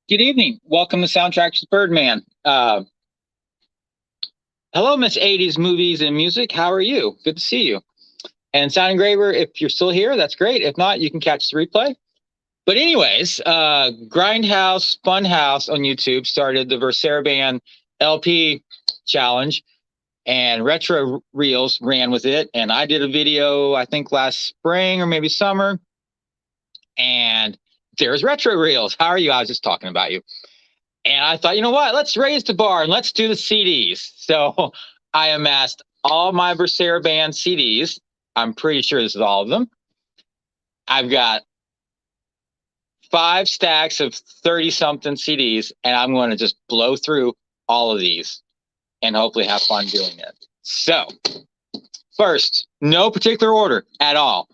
Good evening. Welcome to Soundtracks with Birdman. Hello, Miss 80s Movies and Music. How are you? Good to see you. And Sound Engraver, if you're still here, that's great. If not, you can catch the replay. But anyways, Grindhouse Funhouse on YouTube started the Varese Sarabande LP challenge, and Retro Reels ran with it. And I did a video, I think last spring or maybe summer. And there's Retro Reels. How are you? I was just talking about you. And I thought, you know what? Let's raise the bar and let's do the CDs. So I amassed all my Varese Sarabande CDs. I'm pretty sure this is all of them. I've got 5 stacks of 30-something CDs, and I'm going to just blow through all of these and hopefully have fun doing it. So first, no particular order at all.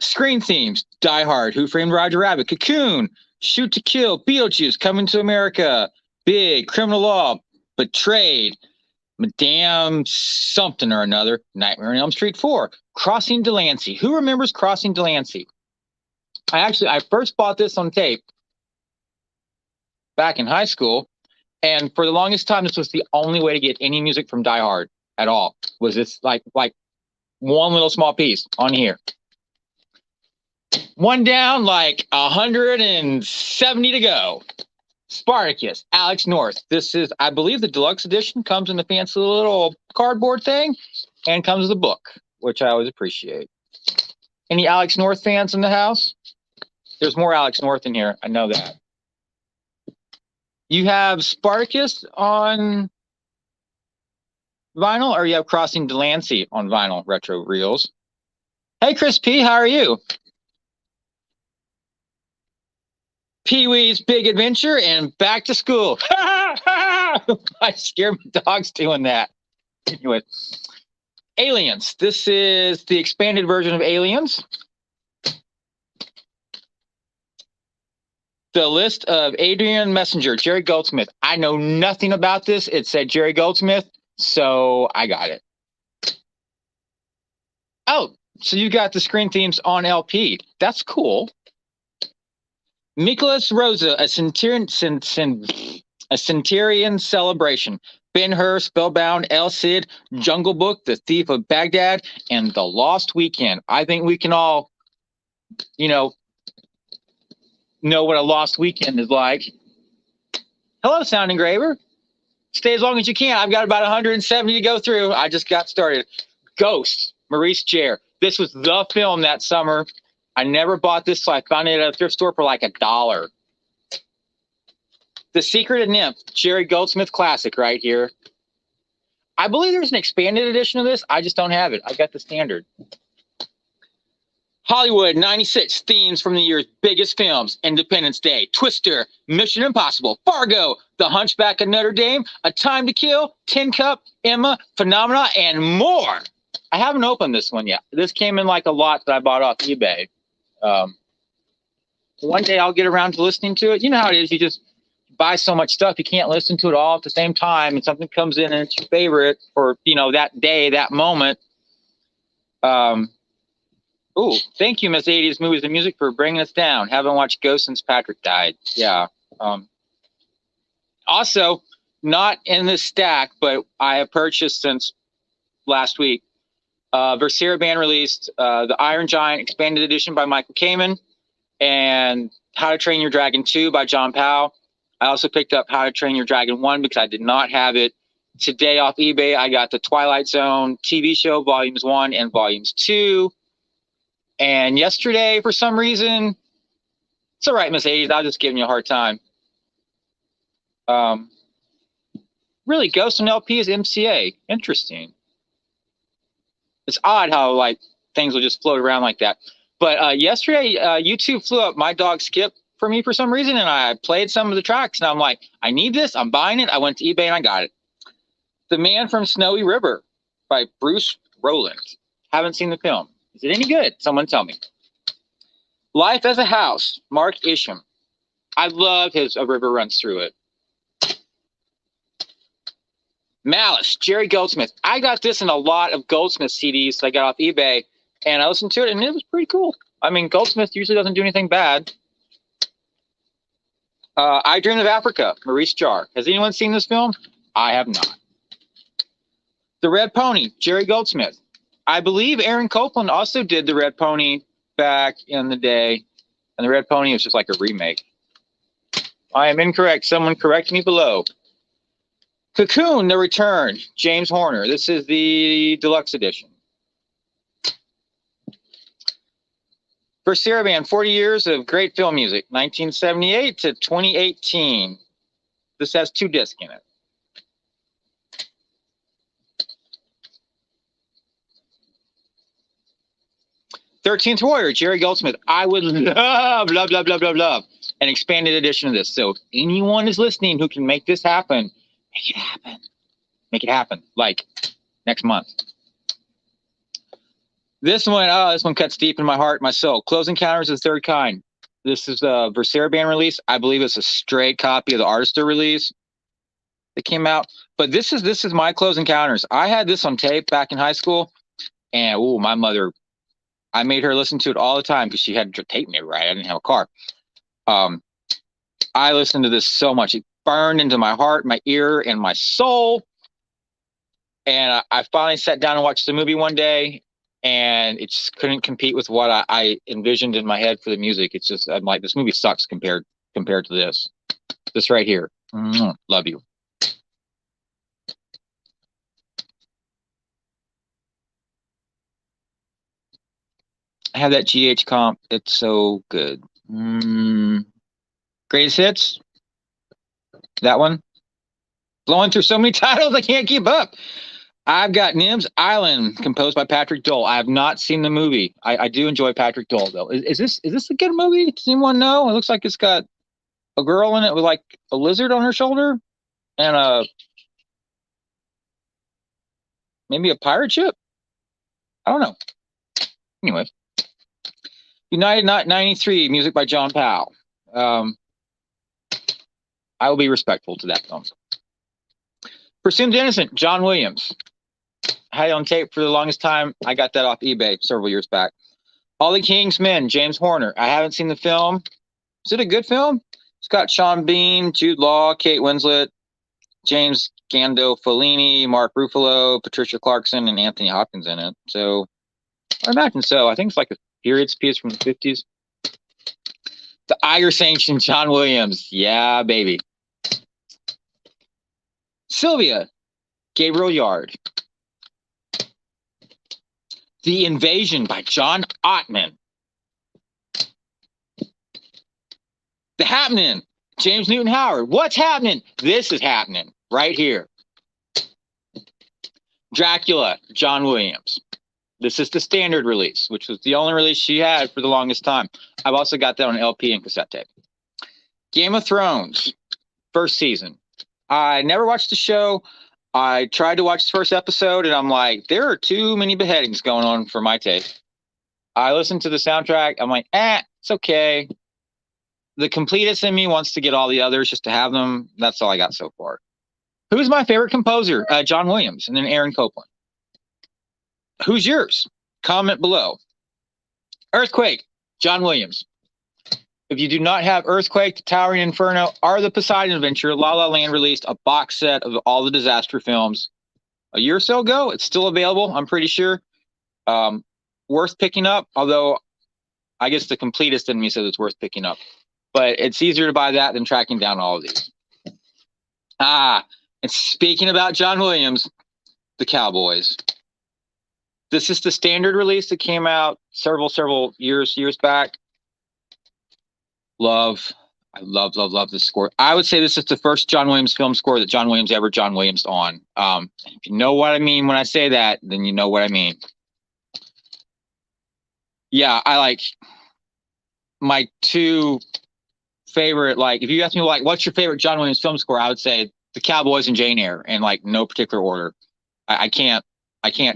Screen themes: Die Hard, Who Framed Roger Rabbit, Cocoon, Shoot to Kill, Beetlejuice, Coming to America, Big, Criminal Law, Betrayed, Madame something or another, Nightmare on Elm Street 4, Crossing Delancey. Who remembers Crossing Delancey? I first bought this on tape back in high school, and for the longest time, this was the only way to get any music from Die Hard at all. Was this like one little small piece on here? One down, like 170 to go. Spartacus, Alex North. This is, I believe, the deluxe edition. Comes in the fancy little cardboard thing and comes with a book, which I always appreciate. Any Alex North fans in the house? There's more Alex North in here. I know that. You have Spartacus on vinyl, or you have Crossing Delancey on vinyl, Retro Reels. Hey, Chris P., how are you? Pee-wee's Big Adventure and Back to School. I scared my dogs doing that. Anyway, Aliens. This is the expanded version of Aliens. The list of Adrian Messenger, Jerry Goldsmith. I know nothing about this. It said Jerry Goldsmith, so I got it. Oh, so you got the screen themes on LP. That's cool. Nicholas Rosa, a Centurion Celebration. Ben-Hur, Spellbound, El Cid, Jungle Book, The Thief of Baghdad, and The Lost Weekend. I think we can all, know what a lost weekend is like. Hello, Sound Engraver. Stay as long as you can. I've got about 170 to go through. I just got started. Ghost, Maurice Jarre. This was the film that summer. I never bought this, so I found it at a thrift store for like $1. The Secret of Nymph, Jerry Goldsmith classic right here. I believe there's an expanded edition of this. I just don't have it. I got the standard. Hollywood 96, themes from the year's biggest films: Independence Day, Twister, Mission Impossible, Fargo, The Hunchback of Notre Dame, A Time to Kill, Tin Cup, Emma, Phenomena, and more. I haven't opened this one yet. This came in like a lot that I bought off eBay. One day I'll get around to listening to it. You know how it is. You just buy so much stuff, you can't listen to it all at the same time, and something comes in and it's your favorite for, that day, that moment. Ooh, thank you, Miss 80s Movies and Music, for bringing us down. Haven't watched Ghost since Patrick died. Yeah. Also, not in this stack, but I have purchased since last week. Varese Sarabande released the Iron Giant Expanded Edition by Michael Kamen and How to Train Your Dragon 2 by John Powell. I also picked up How to Train Your Dragon 1 because I did not have it. Today off eBay, I got the Twilight Zone TV show, Volumes 1 and Volumes 2. And yesterday, for some reason, it's all right, Miss 80s, I'll just giving you a hard time. Really, Ghost on LP is MCA. Interesting. It's odd how things will just float around like that. But yesterday, YouTube flew up My Dog Skip for me for some reason, and I played some of the tracks, and I'm like, I need this. I'm buying it. I went to eBay and I got it. The Man from Snowy River by Bruce Rowland. Haven't seen the film. Is it any good? Someone tell me. Life as a House, Mark Isham. I love his A River Runs Through It. Malice, Jerry Goldsmith. I got this in a lot of Goldsmith CDs that I got off eBay, and I listened to it, and it was pretty cool. I mean, Goldsmith usually doesn't do anything bad. I Dreamed of Africa, Maurice Jarre. Has anyone seen this film? I have not. The Red Pony, Jerry Goldsmith. I believe Aaron Copland also did The Red Pony back in the day, and The Red Pony was just like a remake. I am incorrect. Someone correct me below. Cocoon, The Return, James Horner. This is the deluxe edition. Varese Sarabande, 40 years of great film music, 1978 to 2018. This has 2 discs in it. Thirteenth Warrior, Jerry Goldsmith. I would love an expanded edition of this. So if anyone is listening who can make this happen, make it happen. Make it happen. Like next month. This one cuts deep in my heart, my soul. Close Encounters of the Third Kind. This is a Varese Sarabande release. I believe it's a straight copy of the Artista release that came out. But this is my Close Encounters. I had this on tape back in high school, and my mother, I made her listen to it all the time because she had to tape me, right? I didn't have a car. I listened to this so much. It burned into my heart, my ear, and my soul. And I finally sat down and watched the movie one day, and it just couldn't compete with what I envisioned in my head for the music. It's just, I'm like, this movie sucks compared to this. This right here. Love you. I have that GH comp. It's so good. Greatest Hits. That one. Blowing through so many titles, I can't keep up. I've got Nim's Island, composed by Patrick Dole. I have not seen the movie. I do enjoy Patrick Dole, though. Is this a good movie? Does anyone know? It looks like it's got a girl in it with like a lizard on her shoulder and maybe a pirate ship. I don't know. Anyway. United 93, music by John Powell. I will be respectful to that film. Presumed Innocent, John Williams. I had it on tape for the longest time. I got that off eBay several years back. All the King's Men, James Horner. I haven't seen the film. Is it a good film? It's got Sean Bean, Jude Law, Kate Winslet, James Gandolfini, Mark Ruffalo, Patricia Clarkson, and Anthony Hopkins in it. So I imagine so. I think it's like a period piece from the 50s. The Irish Ancient, John Williams. Yeah, baby. Sylvia, Gabriel Yard. The Invasion by John Ottman. The Happening, James Newton Howard. What's happening? This is happening right here. Dracula, John Williams. This is the standard release, which was the only release she had for the longest time. I've also got that on LP and cassette tape. Game of Thrones, first season. I never watched the show. I tried to watch the first episode, and I'm like, there are too many beheadings going on for my taste. I listened to the soundtrack. I'm like, it's okay. The completist in me wants to get all the others just to have them. That's all I got so far. Who's my favorite composer? John Williams, and then Aaron Copland. Who's yours? Comment below. Earthquake, John Williams. If you do not have Earthquake, The Towering Inferno, or The Poseidon Adventure, La La Land released a box set of all the disaster films a year or so ago. It's still available, I'm pretty sure. Worth picking up, although I guess the completist in me says it's worth picking up. But it's easier to buy that than tracking down all of these. And speaking about John Williams, The Cowboys. This is the standard release that came out several years back. I love this score. I would say this is the first John Williams film score that John Williams ever John Williams on. If you know what I mean when I say that, then you know what I mean. Yeah, I like my two favorite, like, if you ask me, like, what's your favorite John Williams film score, I would say The Cowboys and Jane Eyre, in like no particular order. I can't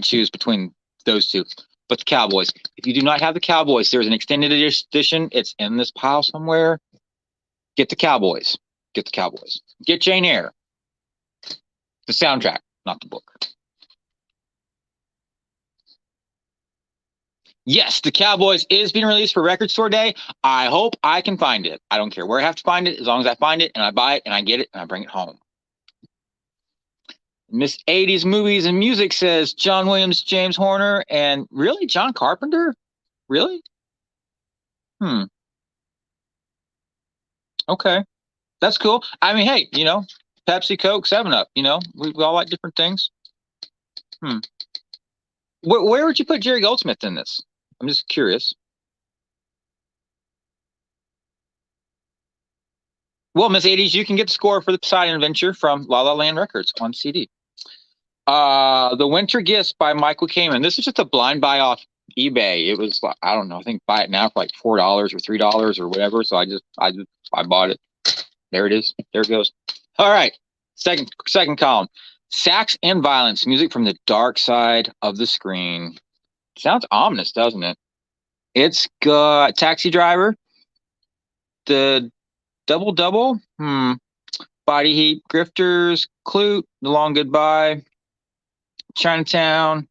choose between those two. But The Cowboys. If you do not have The Cowboys, there's an extended edition. It's in this pile somewhere. Get The Cowboys. Get The Cowboys. Get Jane Eyre. The soundtrack, not the book. Yes, The Cowboys is being released for Record Store Day. I hope I can find it. I don't care where I have to find it, as long as I find it and I buy it and I get it and I bring it home. Miss 80s Movies and Music says John Williams, James Horner, and really John Carpenter? Really? Okay. That's cool. I mean, hey, Pepsi, Coke, 7-Up, we all like different things. Where would you put Jerry Goldsmith in this? I'm just curious. Well, Miss 80s, you can get the score for the Poseidon Adventure from La La Land Records on CD. The Winter Gifts by Michael Kamen. This is just a blind buy off eBay. It was, I don't know, I think buy it now for like $4 or $3 or whatever. So I bought it. There it is. There it goes. All right. Second column. Sax and Violence, music from the dark side of the screen. Sounds ominous, doesn't it? It's got Taxi Driver, the Double, Body Heat, Grifters, Clute, The Long Goodbye, Chinatown,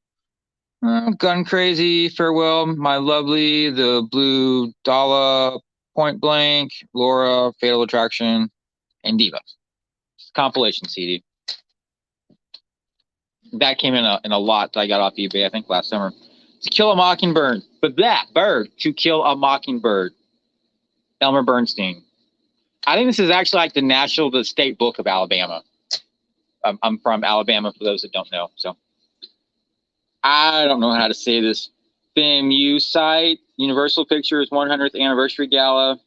Gun Crazy, Farewell, My Lovely, The Blue Dollar, Point Blank, Laura, Fatal Attraction, and Diva. It's a compilation CD. That came in a lot that I got off eBay, I think, last summer. To Kill a Mockingbird. But that bird, To Kill a Mockingbird. Elmer Bernstein. I think this is actually like the state book of Alabama. I'm from Alabama, for those that don't know. So I don't know how to say this. FAMU site, Universal Pictures 100th Anniversary Gala,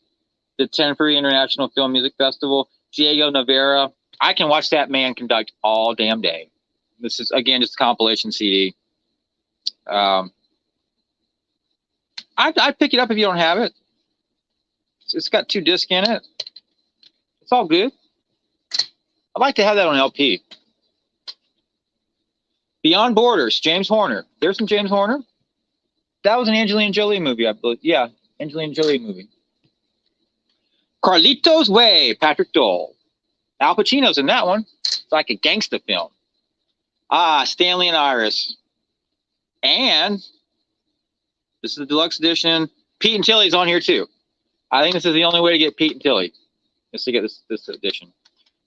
the Tenerife International Film Music Festival, Diego Navarra. I can watch that man conduct all damn day. This is, again, just a compilation CD. I'd pick it up if you don't have it. It's got 2 discs in it. It's all good. I'd like to have that on LP. Beyond Borders, James Horner. There's some James Horner. That was an Angelina Jolie movie, I believe. Yeah, Angelina Jolie movie. Carlito's Way, Patrick Dole. Al Pacino's in that one. It's like a gangster film. Stanley and Iris. And this is the deluxe edition. Pete and Tilly's on here too. I think this is the only way to get Pete and Tilly, is to get this edition.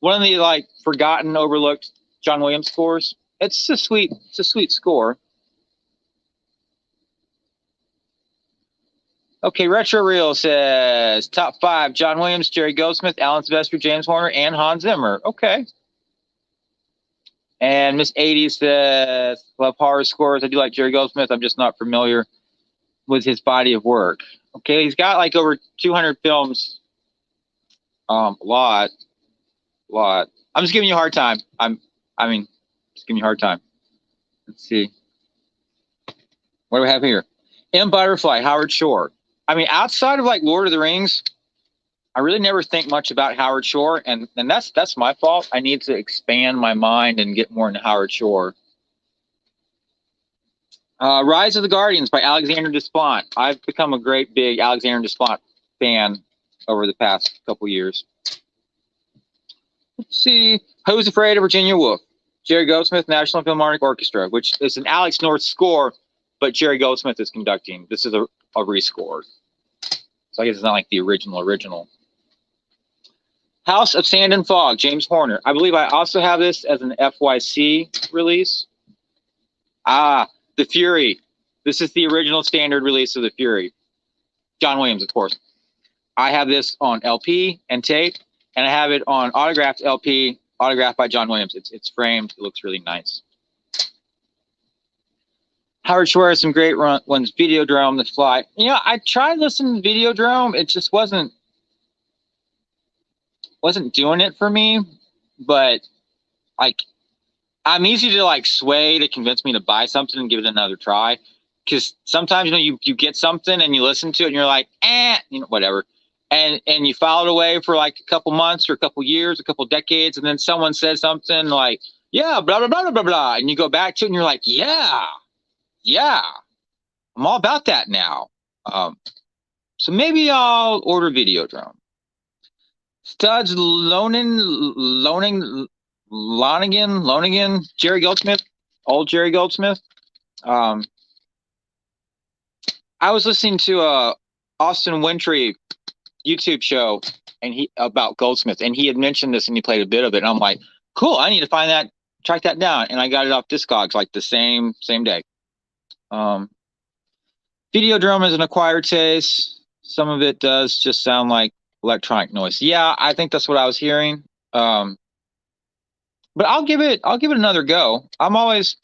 One of the forgotten, overlooked John Williams scores. It's a sweet score. Okay, Retro Reel says top 5: John Williams, Jerry Goldsmith, Alan Silvestri, James Horner, and Hans Zimmer. Okay. And Miss 80 says, love horror scores. I do like Jerry Goldsmith. I'm just not familiar with his body of work. Okay, he's got like over 200 films. A lot. I'm just giving you a hard time. Just giving you a hard time. Let's see. What do we have here? M. Butterfly, Howard Shore. I mean, outside of like Lord of the Rings, I really never think much about Howard Shore, and that's my fault. I need to expand my mind and get more into Howard Shore. Rise of the Guardians by Alexander Despont. I've become a great big Alexander Despont fan over the past couple years. Let's see. Who's Afraid of Virginia Woolf? Jerry Goldsmith, National Philharmonic Orchestra, which is an Alex North score, but Jerry Goldsmith is conducting. This is a rescore. So I guess it's not like the original. House of Sand and Fog, James Horner. I believe I also have this as an FYC release. The Fury. This is the original standard release of The Fury. John Williams, of course. I have this on LP and tape, and I have it on autographed LP, autographed by John Williams. It's framed. It looks really nice. Howard Shore has some great ones. Videodrome, The Fly. I tried listening to Videodrome. It just wasn't doing it for me. But I'm easy to sway to convince me to buy something and give it another try. Because sometimes you get something and you listen to it and you're like, whatever. And you file it away for a couple months or a couple years, a couple decades, and then someone says something like, yeah, blah blah blah blah blah, and you go back to it and you're like, yeah, I'm all about that now. So maybe I'll order Videodrome. Studs Loningen, Jerry Goldsmith, old Jerry Goldsmith. I was listening to Austin Wintry YouTube show and he about Goldsmith, and he had mentioned this and he played a bit of it, and I'm like, cool, I need to find that, track that down, and I got it off Discogs like the same day. Videodrome is an acquired taste. Some of it does just sound like electronic noise. Yeah, I think that's what I was hearing. But I'll give it another go. I'll always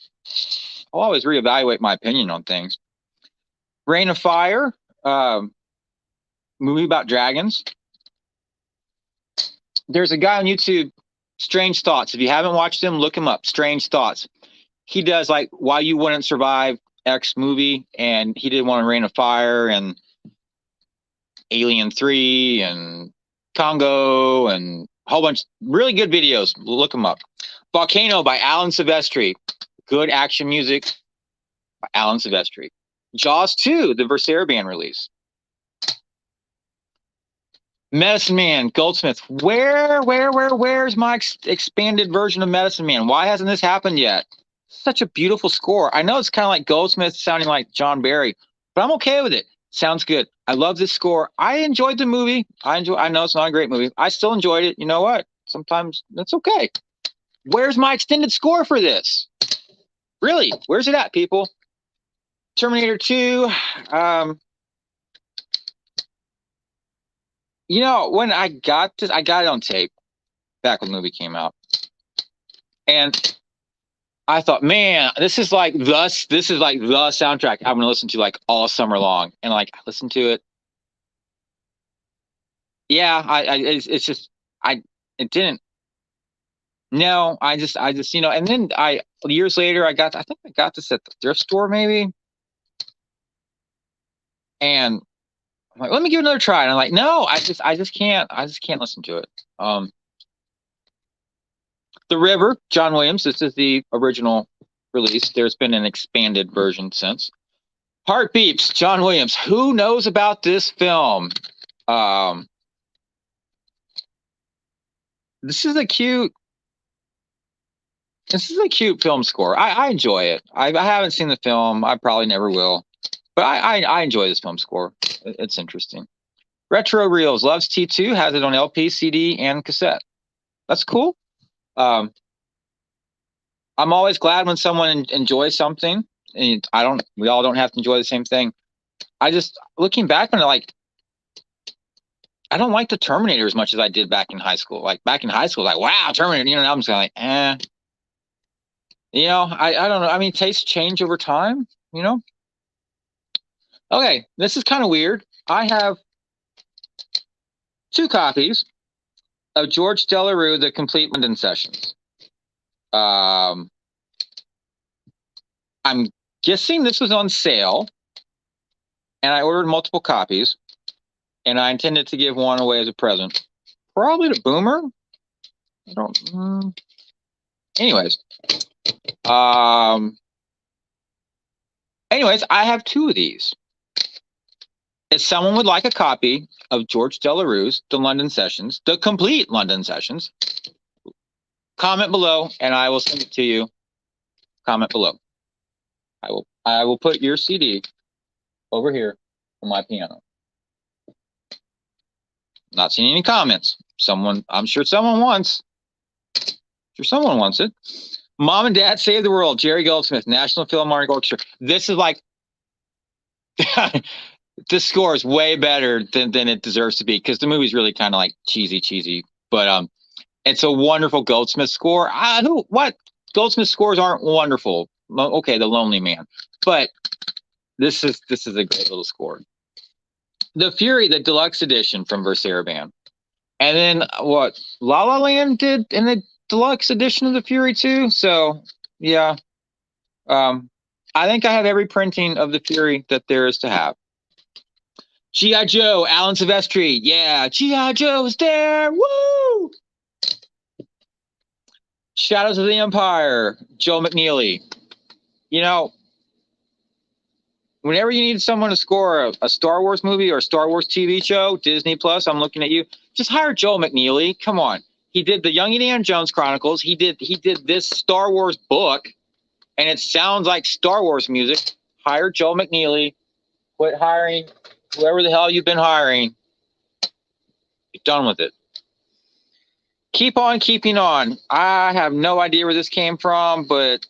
reevaluate my opinion on things. Reign of Fire, movie about dragons. There's a guy on YouTube, Strange Thoughts. If you haven't watched him, look him up. Strange Thoughts. He does like Why You Wouldn't Survive X movie, and he did one on Reign of Fire and Alien 3 and Congo and a whole bunch really good videos. Look them up. Volcano by Alan Silvestri. Good action music by Alan Silvestri. Jaws 2, the Varese Sarabande release. Medicine Man, Goldsmith. Where's my expanded version of Medicine Man? Why hasn't this happened yet? Such a beautiful score. I know it's kind of like Goldsmith sounding like John Barry, but I'm okay with it. Sounds good. I love this score. I enjoyed the movie. I know it's not a great movie. I still enjoyed it. You know what? Sometimes that's okay. Where's my extended score for this? Really? Where's it at, people? Terminator 2. You know, when I got this, I got it on tape back when the movie came out. And I thought, man, this is like the soundtrack I'm going to listen to like all summer long. And like, I listened to it. Yeah, it didn't. No, I just, you know, and then years later, I think I got this at the thrift store maybe. And I'm like, let me give it another try. And I'm like, no, I just can't listen to it. The River, John Williams. This is the original release. There's been an expanded version since. Heart Beeps, John Williams. Who knows about this film? This is a cute film score. I enjoy it. I haven't seen the film. I probably never will. But I enjoy this film score. It's interesting. Retro Reels, Loves T2, has it on LP, CD, and cassette. That's cool. I'm always glad when someone enjoys something. And we all don't have to enjoy the same thing. Looking back on it, like, I don't like the Terminator as much as I did back in high school. Like back in high school, like, wow, Terminator, you know, I'm just kind of like, eh. You know, I don't know. I mean, tastes change over time, you know? Okay, this is kind of weird. I have 2 copies of George Delarue, The Complete London Sessions. I'm guessing this was on sale, and I ordered multiple copies, and I intended to give one away as a present. Probably to Boomer. I don't. Anyways, I have 2 of these. If someone would like a copy of George Delarue's The London Sessions, The Complete London Sessions, comment below and I will send it to you. Comment below. I will put your CD over here on my piano. Not seeing any comments. I'm sure someone wants. Someone wants it. Mom and Dad Save the World, Jerry Goldsmith, National Philharmonic Orchestra. This is like this score is way better than it deserves to be because the movie's really kind of like cheesy, but it's a wonderful Goldsmith score. Goldsmith scores aren't wonderful. Okay, The Lonely Man, but this is a great little score. The Fury, the deluxe edition from Varese Sarabande, and then what La La Land did in the deluxe edition of The Fury too. So yeah, I think I have every printing of The Fury that there is to have. G.I. Joe, Alan Silvestri. Yeah, G.I. Joe is there. Woo! Shadows of the Empire, Joe McNeely. You know, whenever you need someone to score a Star Wars movie or a Star Wars TV show, Disney Plus, I'm looking at you. Just hire Joe McNeely. Come on. He did the Young Indiana Jones Chronicles. He did this Star Wars book, and it sounds like Star Wars music. Hire Joe McNeely. Quit hiring whoever the hell you've been hiring. Be done with it. Keep on keeping on. I have no idea where this came from, but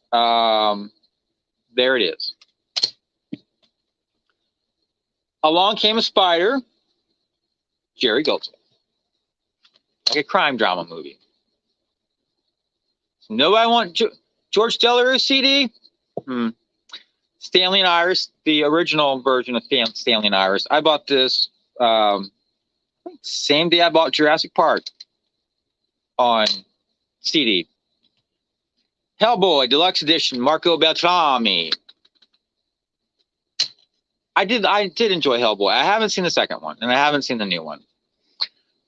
there it is. Along Came a Spider, Jerry Goldsmith. Like a crime drama movie. Nobody want George Delarue CD? Stanley and Iris, the original version of Stanley and Iris. I bought this same day I bought Jurassic Park on CD. Hellboy Deluxe Edition, Marco Beltrami. I did enjoy Hellboy. I haven't seen the second one, and I haven't seen the new one.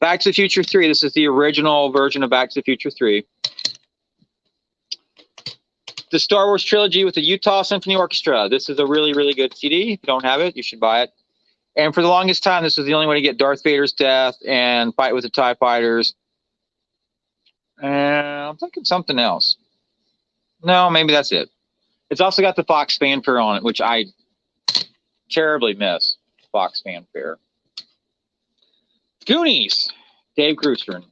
Back to the Future 3. This is the original version of Back to the Future 3. The Star Wars trilogy with the Utah Symphony Orchestra. This is a really, really good CD. If you don't have it, you should buy it. And for the longest time, this was the only way to get Darth Vader's death and Fight with the TIE Fighters. And I'm thinking something else. No, maybe that's it. It's also got the Fox fanfare on it, which I terribly miss. Fox fanfare. Goonies, Dave Gruster.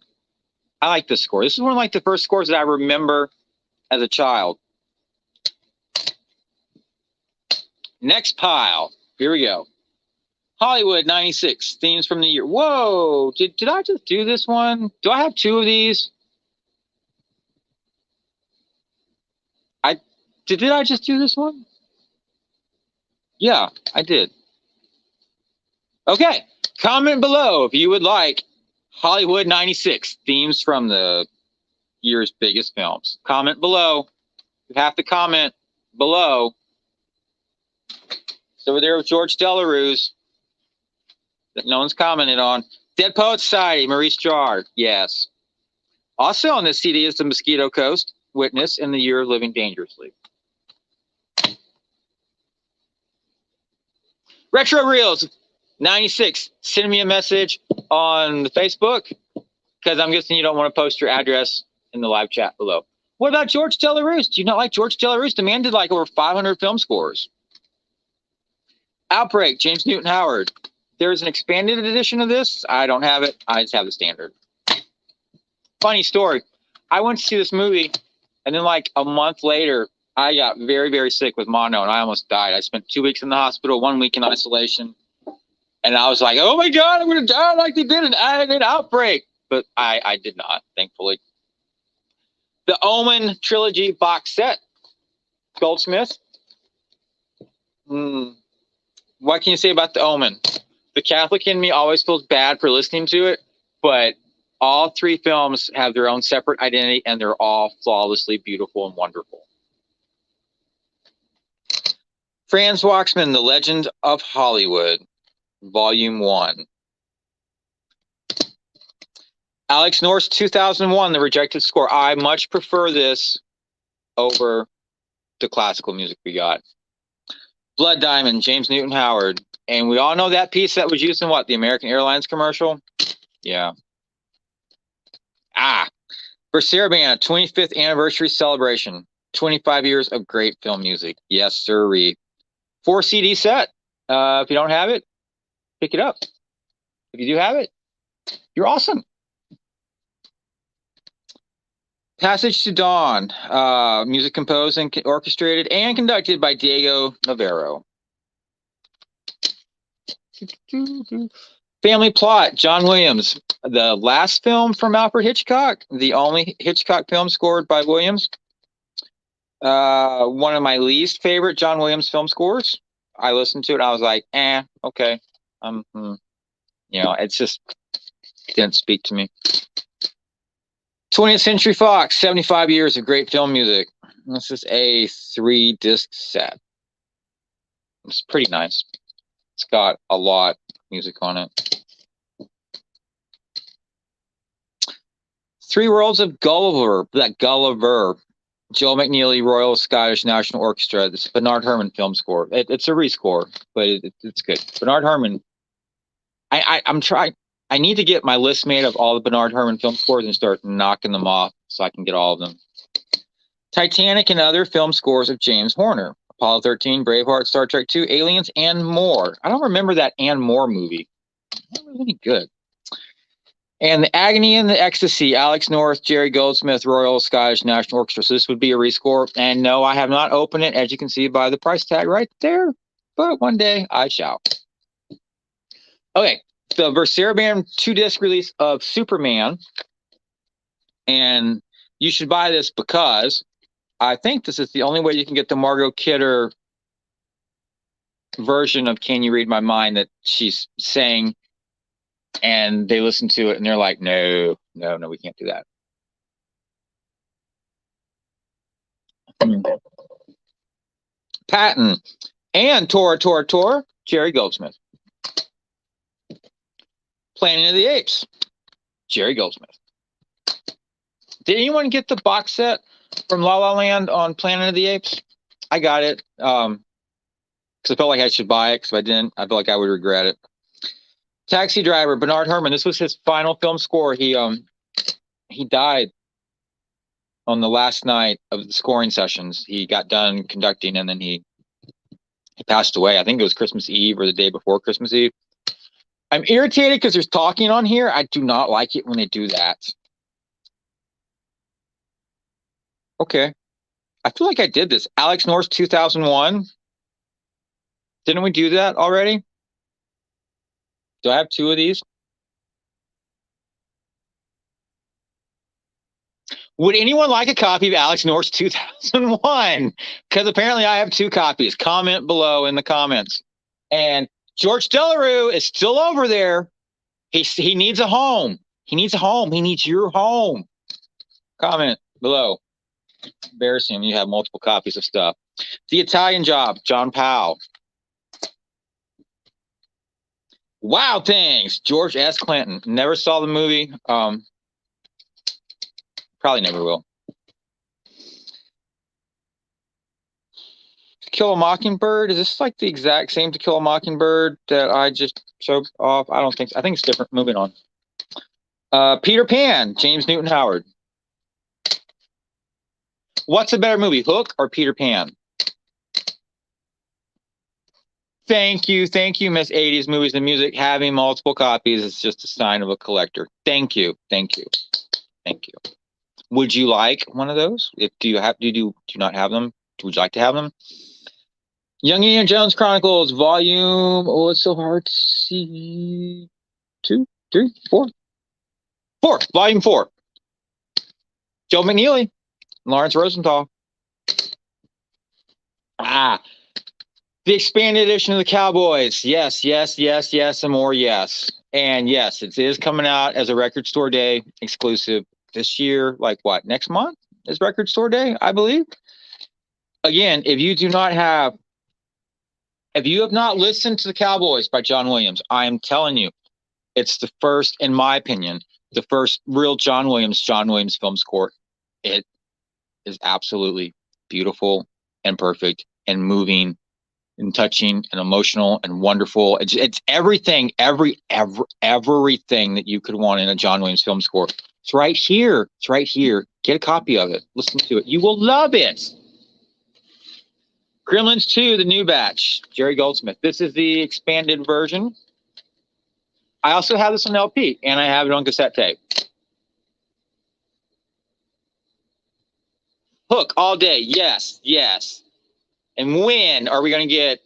I like this score. This is one of like the first scores that I remember as a child. Next pile. Here we go. Hollywood 96, themes from the year. Whoa, did I just do this one? Do I have two of these? Did I just do this one? Yeah, I did. Okay, comment below if you would like Hollywood 96, themes from the year's biggest films. Comment below. You have to comment below. It's over there with George Delarue's that no one's commented on. Dead Poet Society, Maurice Jarre. Yes. Also on this CD is The Mosquito Coast, Witness in the Year of Living Dangerously. Retro Reels 96. Send me a message on the Facebook because I'm guessing you don't want to post your address in the live chat below. What about George Delarue's? Do you not like George Delarue's? The man did like over 500 film scores. Outbreak, James Newton Howard. There's an expanded edition of this. I don't have it. I just have the standard. Funny story. I went to see this movie, and then like a month later, I got very, very sick with mono, and I almost died. I spent 2 weeks in the hospital, 1 week in isolation, and I was like, oh my God, I'm going to die like they did an Outbreak. But I did not, thankfully. The Omen trilogy box set. Goldsmith. What can you say about The Omen? The Catholic in me always feels bad for listening to it, but all three films have their own separate identity, and they're all flawlessly beautiful and wonderful. Franz Waxman, The Legend of Hollywood, Volume 1. Alex North's 2001, The Rejected Score. I much prefer this over the classical music we got. Blood Diamond, James Newton Howard. And we all know that piece that was used in what? The American Airlines commercial? Yeah. Varese Sarabande, 25th anniversary celebration. 25 years of great film music. Yes, sirree. 4 CD set. If you don't have it, pick it up. If you do have it, you're awesome. Passage to Dawn, music composed and orchestrated and conducted by Diego Navarro. Family Plot, John Williams, the last film from Alfred Hitchcock, the only Hitchcock film scored by Williams. One of my least favorite John Williams film scores. I listened to it, I was like, okay. You know, it's just didn't speak to me. 20th Century Fox, 75 years of great film music. This is a 3-disc set. It's pretty nice. It's got a lot of music on it. 3 Worlds of Gulliver, Gulliver. Joel McNeely, Royal Scottish National Orchestra. This is Bernard Herrmann film score. It's a rescore, but it's good. Bernard Herrmann. I'm trying. I need to get my list made of all the Bernard Herrmann film scores and start knocking them off so I can get all of them. Titanic and other film scores of James Horner. Apollo 13, Braveheart, Star Trek 2, Aliens, and more. I don't remember that and more movie. That was any good. And The Agony and the Ecstasy, Alex North, Jerry Goldsmith, Royal Scottish National Orchestra. So this would be a rescore. And no, I have not opened it, as you can see by the price tag right there. But one day I shall. Okay, the Varese Sarabande 2-disc release of Superman. And you should buy this because I think this is the only way you can get the Margot Kidder version of Can You Read My Mind that she's saying. And they listen to it and they're like, no, we can't do that. Patton and Tora, Jerry Goldsmith. Planet of the Apes, Jerry Goldsmith. Did anyone get the box set from La La Land on Planet of the Apes? I got it because I felt like I should buy it, because if I didn't, I felt like I would regret it. Taxi Driver, Bernard Herrmann. This was his final film score. He died on the last night of the scoring sessions. He got done conducting, and then he passed away. I think it was Christmas Eve or the day before Christmas Eve. I'm irritated because there's talking on here. I do not like it when they do that. Okay. I feel like I did this. Alex North 2001. Didn't we do that already? Do I have 2 of these? Would anyone like a copy of Alex North's 2001? Because apparently I have 2 copies. Comment below in the comments. And George Delarue is still over there. He needs a home. He needs a home. He needs your home. Comment below. Embarrassing. You have multiple copies of stuff. The Italian Job, John Powell. Wild Things, George S. Clinton. Never saw the movie. Probably never will. To Kill a Mockingbird. Is this like the exact same To Kill a Mockingbird that I just showed off? I don't think so. I think it's different. Moving on. Peter Pan, James Newton Howard. What's a better movie, Hook or Peter Pan? Thank you, Miss 80s Movies and Music. Having multiple copies is just a sign of a collector. Thank you. Would you like one of those? If do you not have them? Would you like to have them? Young Indiana Jones Chronicles, Volume. Oh, it's so hard to see. 2, 3, 4. Volume 4. Joe McNeely, Lawrence Rosenthal. The expanded edition of the Cowboys. Yes, and more yes. And yes, it is coming out as a Record Store Day exclusive this year. Like what? Next month is Record Store Day, I believe. Again, if you have not listened to the Cowboys by John Williams, I am telling you, it's the first, in my opinion, the first real John Williams film score. It is absolutely beautiful and perfect and moving and touching and emotional and wonderful. It's everything, everything that you could want in a John Williams film score. It's right here. Get a copy of it. Listen to it. You will love it. Gremlins 2, the new batch, Jerry Goldsmith. This is the expanded version. I also have this on LP, and I have it on cassette tape. Hook all day. Yes. And when are we going to get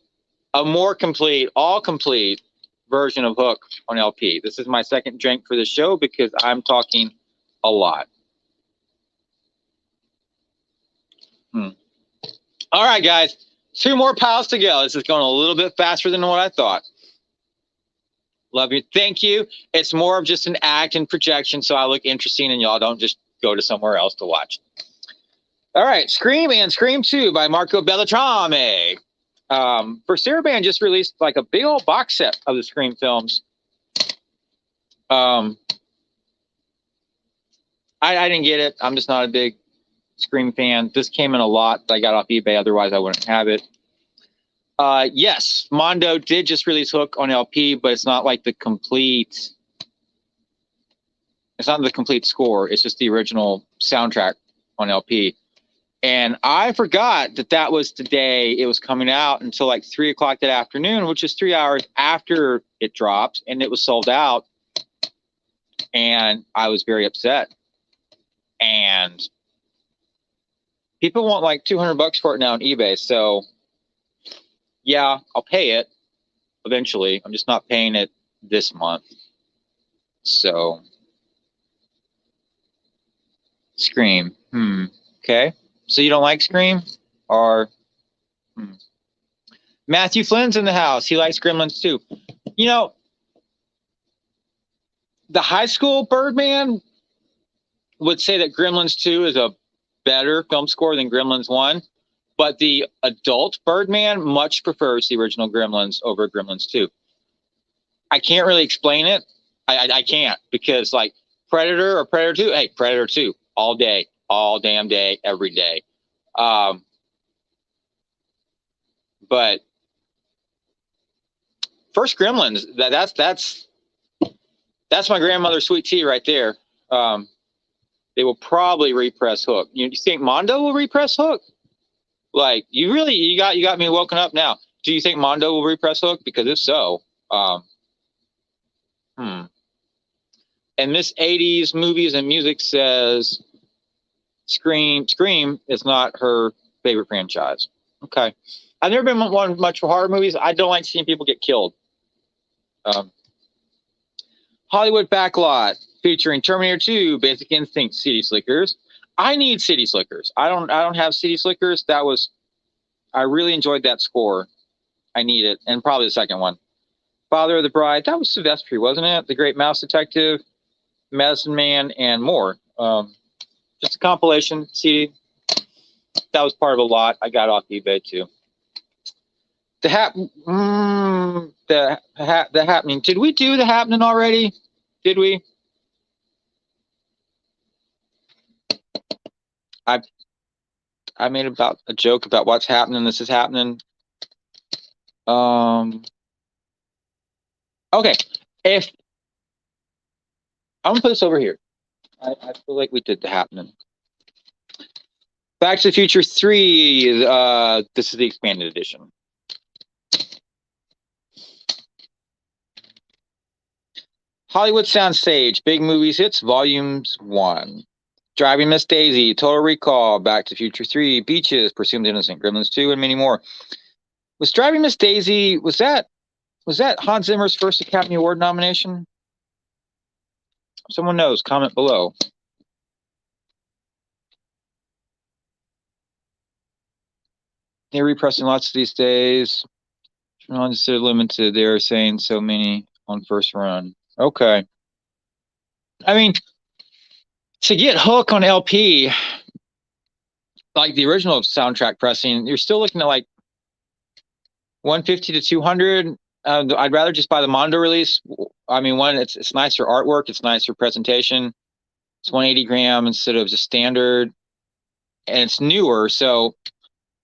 a more complete, all complete version of Hook on LP? This is my second drink for the show because I'm talking a lot. All right, guys. 2 more piles to go. This is going a little bit faster than what I thought. Love you. Thank you. It's more of just an act and projection so I look interesting and y'all don't just go to somewhere else to watch. All right, Scream and Scream 2 by Marco Beltrame. For Sarabande just released like a big old box set of the Scream films. I didn't get it. I'm just not a big Scream fan. This came in a lot that I got off eBay. Otherwise, I wouldn't have it. Yes, Mondo did just release Hook on LP, but it's not like the complete. It's not the complete score. It's just the original soundtrack on LP. And I forgot that that was the day it was coming out until like 3 o'clock that afternoon, which is 3 hours after it dropped, and it was sold out. And I was very upset. And people want like $200 for it now on eBay. So yeah, I'll pay it eventually. I'm just not paying it this month. So Scream. Okay. So you don't like Scream? Or Matthew Flynn's in the house. He likes Gremlins too. You know, the high school Birdman would say that Gremlins 2 is a better film score than Gremlins 1, but the adult Birdman much prefers the original Gremlins over Gremlins 2. I can't really explain it. I can't, because like Predator or Predator 2, hey, Predator 2 all day, all damn day, every day. But first Gremlins, that's my grandmother's sweet tea right there. They will probably repress Hook. You think Mondo will repress Hook? Like, you got me woken up now. Do you think Mondo will repress Hook? Because if so, And Miss 80s movies and music says Scream is not her favorite franchise. Okay. I've never been one much for horror movies. I don't like seeing people get killed. Hollywood Backlot featuring Terminator 2, Basic Instinct, City Slickers. I need City Slickers. I don't have City Slickers. I really enjoyed that score. I need it. And probably the second one. Father of the Bride. That was Silvestri, wasn't it? The Great Mouse Detective, Medicine Man, and more. Just a compilation CD. That was part of a lot. I got off eBay too. The Happening. Did we do The Happening already? Did we? I made about a joke about what's happening. This is happening. Okay. If I'm gonna put this over here. I feel like we did The Happening. Back to the Future 3. This is the expanded edition. Hollywood Soundstage, Big Movies Hits, Volumes 1. Driving Miss Daisy, Total Recall, Back to the Future 3, Beaches, Presumed Innocent, Gremlins 2, and many more. Was Driving Miss Daisy, was that Hans Zimmer's first Academy Award nomination? Someone knows, comment below. They're repressing lots these days. Instead of limited, they're saying so many on first run. Okay. I mean, to get Hook on LP, like the original soundtrack pressing, you're still looking at like 150 to 200. I'd rather just buy the Mondo release. I mean, one, it's nicer artwork, it's nicer presentation. It's 180 gram instead of just standard, and it's newer. So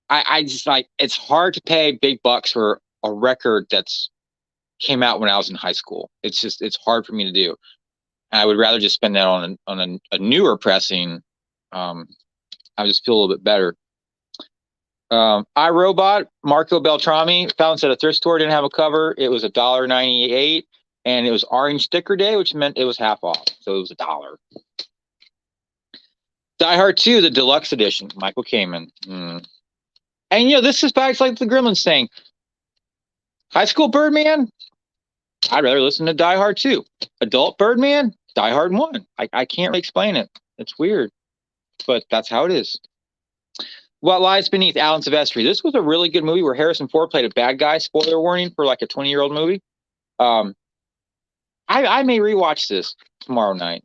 I just like, it's hard to pay big bucks for a record that's came out when I was in high school. It's hard for me to do. I would rather just spend that on a newer pressing. I just feel a little bit better. iRobot, Marco Beltrami, found this at a thrift store, didn't have a cover. It was $1.98, and it was Orange Sticker Day, which meant it was half off. So it was $1. Die Hard 2, the deluxe edition, Michael Kamen. And this is back to like the Gremlins thing. High school Birdman, I'd rather listen to Die Hard 2. Adult Birdman, Die Hard 1. I can't really explain it. It's weird, but that's how it is. What Lies Beneath, Alan Silvestri. This was a really good movie where Harrison Ford played a bad guy. Spoiler warning for like a 20-year-old movie. I may rewatch this tomorrow night.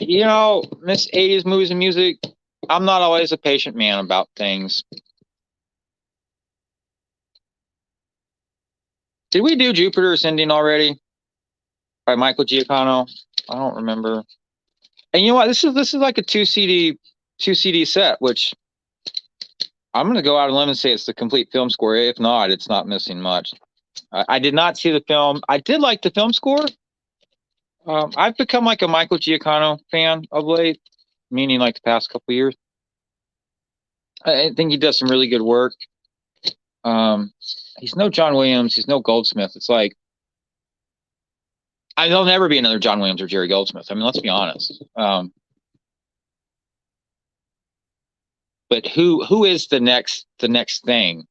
Miss 80s movies and music, I'm not always a patient man about things. Did we do Jupiter Ascending already? By Michael Giacchino? I don't remember. And you know what? This is like a two CD set, which I'm going to go out on a limb and say it's the complete film score. If not, it's not missing much. I did not see the film. I did like the film score. I've become like a Michael Giacchino fan of late, meaning like the past couple of years. I think he does some really good work. He's no John Williams. He's no Goldsmith. It's like there'll never be another John Williams or Jerry Goldsmith. I mean, let's be honest. But who is the next thing?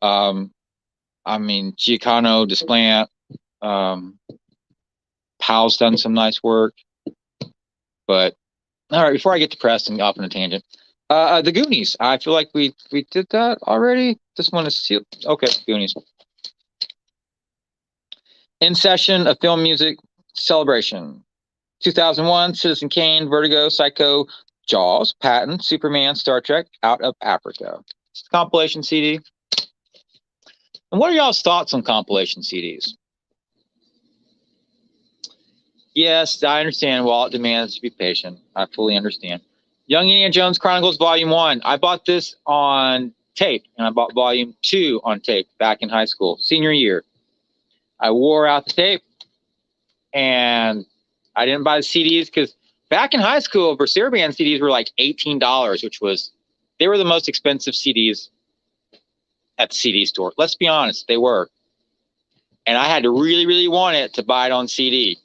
I mean, Giacchino, Despont, Powell's done some nice work. But all right, before I get depressed and off on a tangent, the Goonies. I feel like we did that already. This one is sealed. Okay, Goonies. In Session, a film music celebration. 2001, Citizen Kane, Vertigo, Psycho, Jaws, Patton, Superman, Star Trek, Out of Africa. It's a compilation CD. And what are y'all's thoughts on compilation CDs? Yes, I understand. Wallet demands to be patient. I fully understand. Young Indiana Jones Chronicles Volume 1. I bought this on tape, and I bought Volume 2 on tape back in high school, senior year. I wore out the tape, and I didn't buy the CDs because back in high school, Varese Sarabande CDs were like $18, which was, they were the most expensive CDs at the CD store. Let's be honest, they were. And I had to really, really want it to buy it on CD.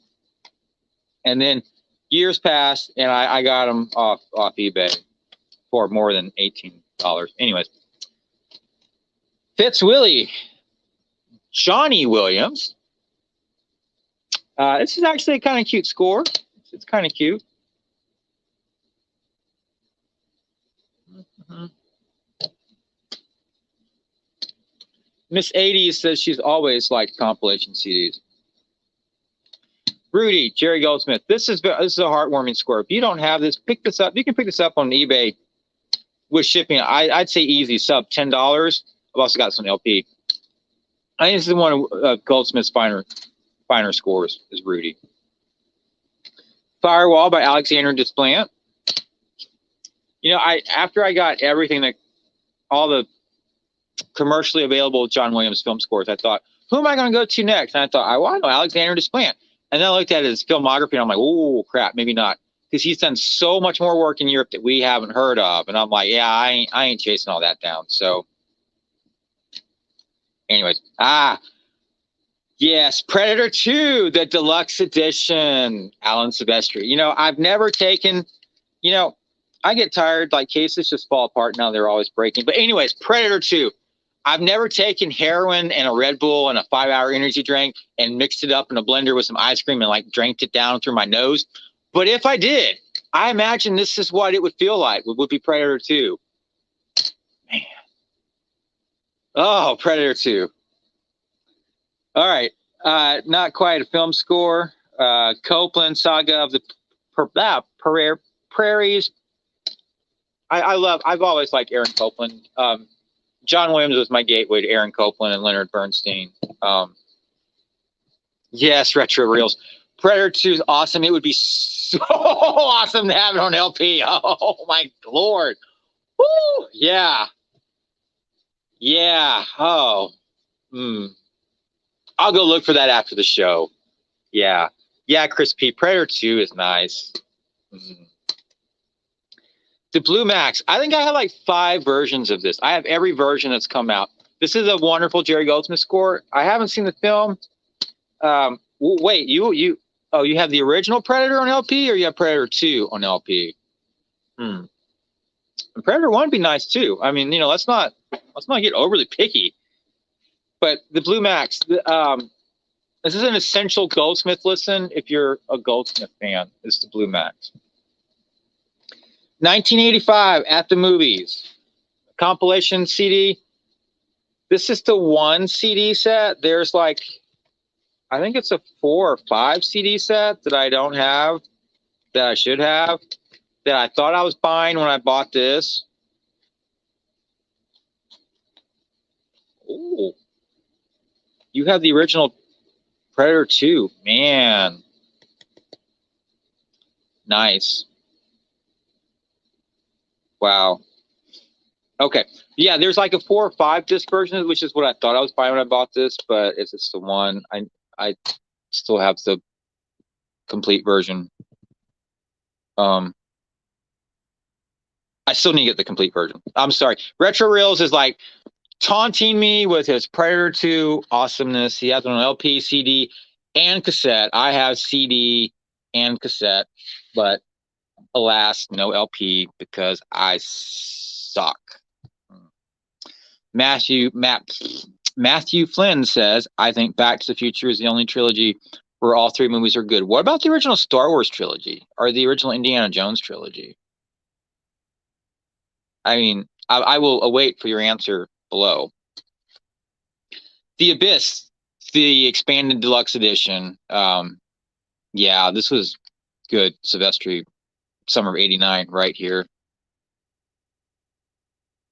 And then years passed, and I got them off eBay for more than $18. Anyways, Fitz Willie, Johnny Williams. This is actually a kind of cute score. It's kind of cute. Miss 80s says she's always liked compilation CDs. Rudy, Jerry Goldsmith. This is a heartwarming score. If you don't have this, pick this up. You can pick this up on eBay with shipping. I'd say easy, sub $10. I've also got some LP. I think this is one of Goldsmith's finer scores, is Rudy. Firewall by Alexander Despont. You know, after I got everything that all the commercially available John Williams film scores, I thought, who am I going to go to next? And I thought, I know Alexander Despont. And then I looked at his filmography, and I'm like, oh, crap, maybe not. Because he's done so much more work in Europe that we haven't heard of. And I'm like, yeah, I ain't chasing all that down. So, anyways. Yes, Predator 2, the deluxe edition, Alan Silvestri. You know, I've never taken, you know, I get tired, like cases just fall apart now. They're always breaking. But anyways, Predator 2. I've never taken heroin and a Red Bull and a 5-hour energy drink and mixed it up in a blender with some ice cream and like drank it down through my nose. But if I did, I imagine this is what it would feel like. It would be Predator 2. Man. Oh, Predator 2. All right. Not quite a film score. Copeland, Saga of the Prairies. I've always liked Aaron Copland. John Williams was my gateway to Aaron Copland and Leonard Bernstein. Yes, retro reels. Predator 2 is awesome. It would be so awesome to have it on LP. Oh my Lord. Woo! Yeah. Yeah. Oh. I'll go look for that after the show. Yeah. Yeah, Chris P. Predator 2 is nice. The Blue Max. I think I have like 5 versions of this. I have every version that's come out. This is a wonderful Jerry Goldsmith score. I haven't seen the film. Wait, you have the original Predator on LP, or you have Predator 2 on LP? And Predator 1 would be nice too. I mean, you know, let's not get overly picky. But the Blue Max, this is an essential Goldsmith listen if you're a Goldsmith fan. It's the Blue Max. 1985, At the Movies. Compilation CD. This is the 1 CD set. There's like, I think it's a 4 or 5 CD set that I don't have, that I should have, that I thought I was buying when I bought this. Ooh. You have the original Predator 2. Man. Nice. Wow. Okay. Yeah, there's like a 4 or 5 disc version, which is what I thought I was buying when I bought this, but it's just the 1. I still have the complete version. I still need to get the complete version. I'm sorry. Retro Reels is like taunting me with his Predator 2 awesomeness. He has it on LP, CD, and cassette. I have CD and cassette, but alas, no LP because I suck. Matthew Flynn says, I think Back to the Future is the only trilogy where all three movies are good. What about the original Star Wars trilogy or the original Indiana Jones trilogy? I mean, I will await for your answer below. The Abyss, the expanded deluxe edition. Yeah, this was good. Silvestri, summer of '89, right here.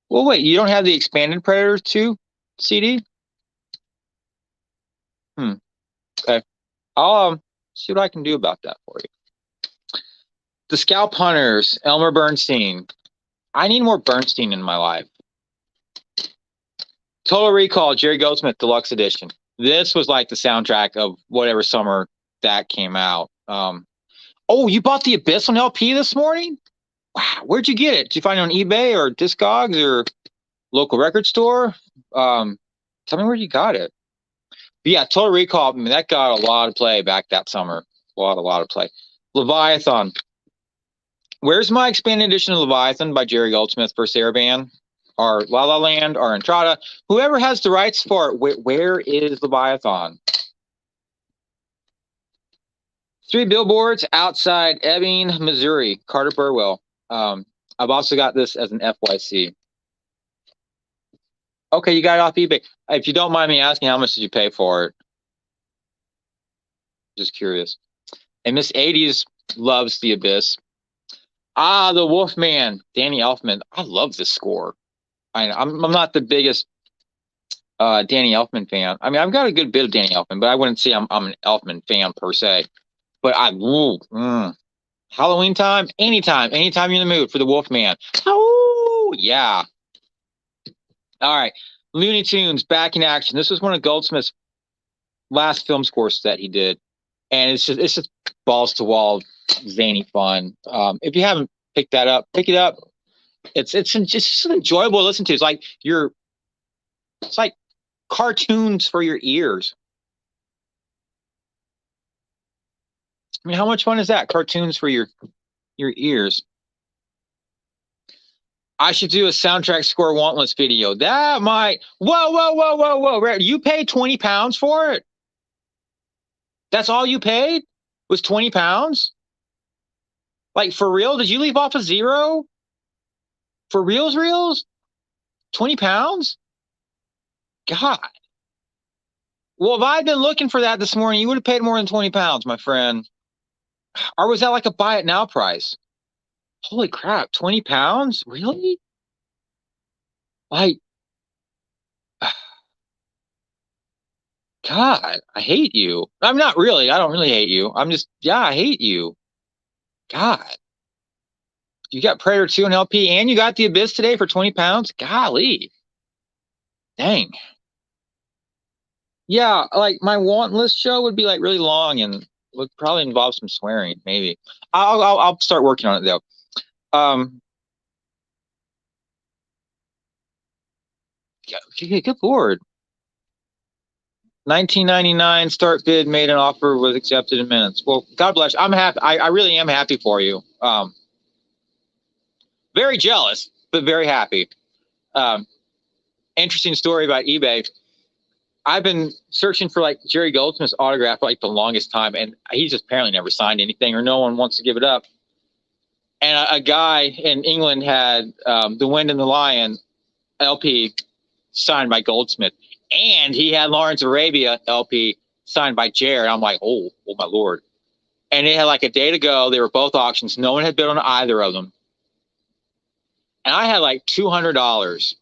Well, wait, you don't have the expanded Predator 2 CD? Okay. I'll see what I can do about that for you. The Scalp Hunters, Elmer Bernstein. I need more Bernstein in my life. Total Recall, Jerry Goldsmith Deluxe Edition. This was like the soundtrack of whatever summer that came out. Oh, you bought The Abyss on LP this morning? Wow, where'd you get it? Did you find it on eBay or Discogs or local record store? Tell me where you got it. But yeah, Total Recall, I mean, that got a lot of play back that summer. A lot of play. Leviathan. Where's my expanded edition of Leviathan by Jerry Goldsmith for Sarabande? Or La La Land or Entrada? Whoever has the rights for it, where is Leviathan? 3 billboards outside Ebbing, Missouri. Carter Burwell. I've also got this as an FYC. Okay, you got it off eBay. If you don't mind me asking, how much did you pay for it? Just curious. And Miss 80s loves The Abyss. Ah, The Wolfman, Danny Elfman. I love this score. I'm not the biggest Danny Elfman fan. I mean, I've got a good bit of Danny Elfman, but I wouldn't say I'm an Elfman fan per se. But Halloween time, anytime you're in the mood for The Wolfman. Oh, yeah. All right, Looney Tunes, Back in Action. This was one of Goldsmith's last film scores that he did, and it's just balls to wall, zany fun. If you haven't picked that up, pick it up. It's just enjoyable to listen to. It's like cartoons for your ears. I mean, how much fun is that? Cartoons for your ears. I should do a soundtrack score wantless video. That might. Whoa. You paid 20 pounds for it? That's all you paid? Was 20 pounds? Like, for real? Did you leave off a zero? For reals? 20 pounds? God. Well, if I'd been looking for that this morning, you would have paid more than 20 pounds, my friend. Or was that like a buy it now price? Holy crap, 20 pounds? Really? Like, God, I hate you. I'm not really. I don't really hate you. I'm just, yeah, I hate you. God. You got Predator 2 and LP, and you got The Abyss today for 20 pounds? Golly. Dang. Yeah, like my want list show would be like really long and would probably involve some swearing, maybe. I'll start working on it though. Good Lord. 1999 start bid, made an offer, was accepted in minutes. Well, God bless you. I'm happy. I really am happy for you. Very jealous, but very happy. Interesting story about eBay. I've been searching for like Jerry Goldsmith's autograph for like the longest time, and he just apparently never signed anything, or no one wants to give it up. And a guy in England had The Wind and the Lion LP signed by Goldsmith, and he had Lawrence of Arabia LP signed by Jared. I'm like, oh my Lord. And it had like a day to go. They were both auctions. No one had bid on either of them. And I had like $200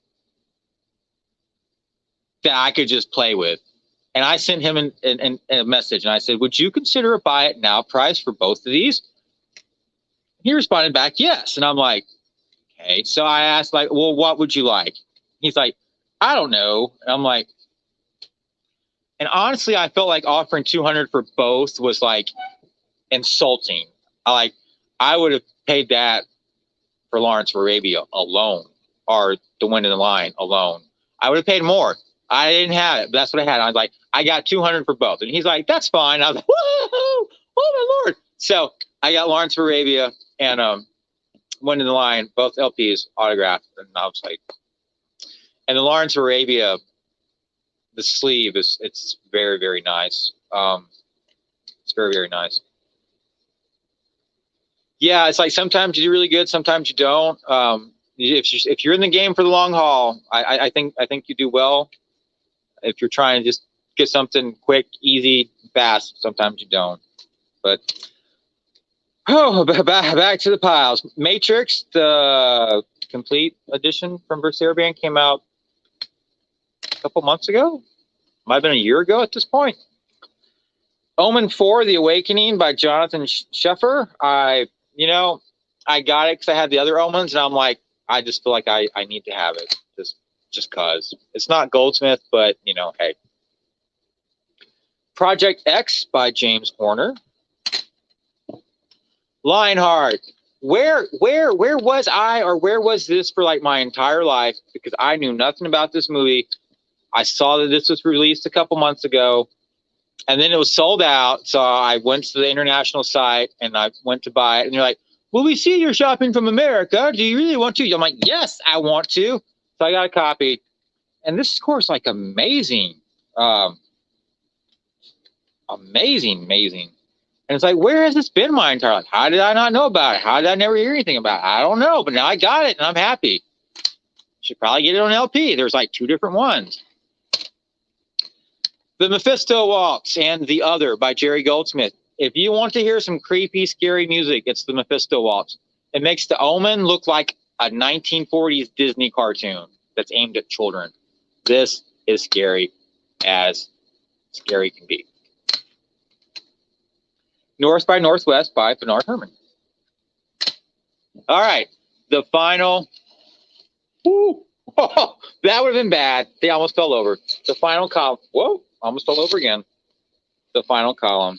that I could just play with. And I sent him a message, and I said, would you consider a buy it now price for both of these? He responded back, yes. And I'm like, okay. So I asked, like, well, what would you like? He's like, I don't know. And I'm like, and honestly, I felt like offering 200 for both was like insulting. I would have paid that for Lawrence of Arabia alone, or The Wind in the Line alone. I would have paid more. I didn't have it, but that's what I had. I was like, I got 200 for both, and he's like, that's fine. I was like, whoa, oh my lord! So I got Lawrence of Arabia and Wind in the Line, both LPs autographed, and I was like, and the Lawrence of Arabia, the sleeve it's very, very nice. It's very, very nice. Yeah, it's like sometimes you do really good, sometimes you don't. If you're in the game for the long haul, I think you do well. If you're trying to just get something quick, easy, fast, sometimes you don't. But back to the piles. Matrix, the complete edition from Varese Sarabande, came out a couple months ago. Might have been a year ago at this point. Omen 4, The Awakening by Jonathan Sheffer. I got it because I had the other Omens, and I'm like, I just feel like I need to have it just cause. It's not Goldsmith, but hey. Project X by James Horner. Lionheart. Where was I, or where was this for like my entire life? Because I knew nothing about this movie. I saw that this was released a couple months ago, and then it was sold out. So I went to the international site and I went to buy it. And you're like, well, we see you're shopping from America. Do you really want to? I'm like, yes, I want to. So I got a copy. And this score is like amazing. Amazing. And it's like, where has this been my entire life? How did I not know about it? How did I never hear anything about it? I don't know. But now I got it and I'm happy. Should probably get it on LP. There's like 2 different ones. The Mephisto Waltz and The Other by Jerry Goldsmith. If you want to hear some creepy, scary music, it's the Mephisto Waltz. It makes The Omen look like a 1940s Disney cartoon that's aimed at children. This is scary as scary can be. North by Northwest by Bernard Herrmann. All right, the final. Woo, oh, that would have been bad. They almost fell over. The final column. Whoa, almost fell over again. The final column.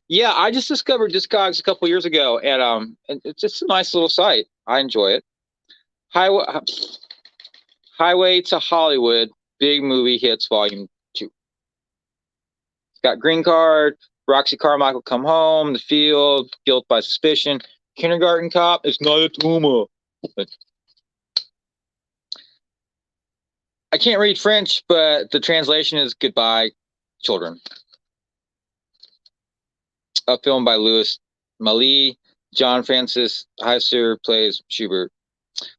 Yeah, I just discovered Discogs a couple years ago, and it's just a nice little site. I enjoy it. Highway to Hollywood, Big Movie Hits, Volume 2. It's got Green Card, Roxy Carmichael, Come Home, The Field, Guilt by Suspicion, Kindergarten Cop. It's not a tumor. But I can't read French, but the translation is Goodbye, Children. A film by Louis Malle. John Francis Heiser plays Schubert.